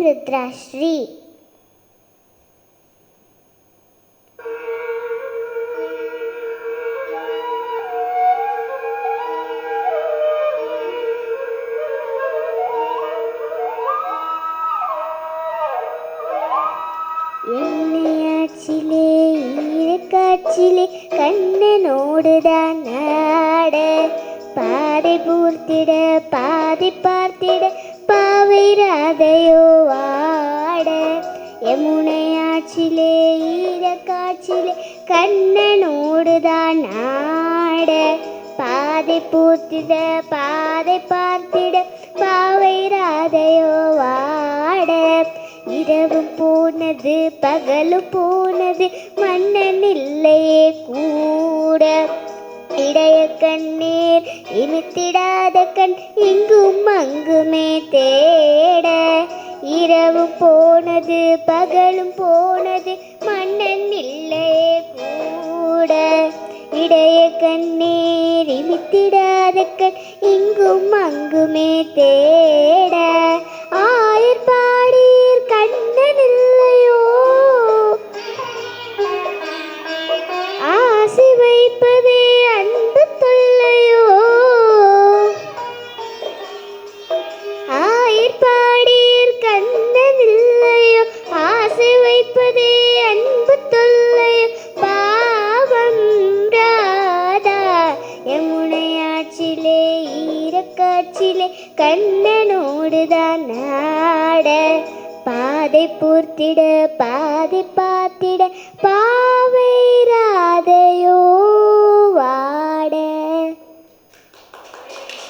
ருத்ராஸ்ரீ. எண்ணியாச்சிலே ஈரக்காட்சிலே கண்ணனோடுதான் நாட, பாதை பூர்த்திட பாதை பார்த்திட பாவை ராதையோ வாட. யமுனையாச்சிலே ஈரக்காட்சிலே கண்ணனோடுதான் நாட, பாதை பூர்த்திட பாதை பார்த்திட பாவை ராதையோ வாட. இரவும் போனது பகலும் போனது மன்னன் இல்லையே கூட, இடைய கண்ணீர் இனித்திடாத கண் இங்கும் அங்குமே தேட. இரவும் போனது பகலும் போனது மன்னன் இல்லையே கூட, இடைய கண்ணீர் இனித்திடாத கண் இங்கும் அங்குமே தேட. ஆயர்பாடியர் கண்ணன் இல்லையோ ஆசை வைப்பதே அன்பு தொல்லையோ. ஆயர்பாடியர் கண்ணன் இல்லையோ ஆசை வைப்பதே அன்பு தொல்லையோ. பாவம் ராதா யமுனையாற்றிலே ஈரக்காட்சிலே கண்ணனோடுதான் நாட, பாதை பூர்த்திட பாதை பார்த்திட பாவை ராதையோ வா.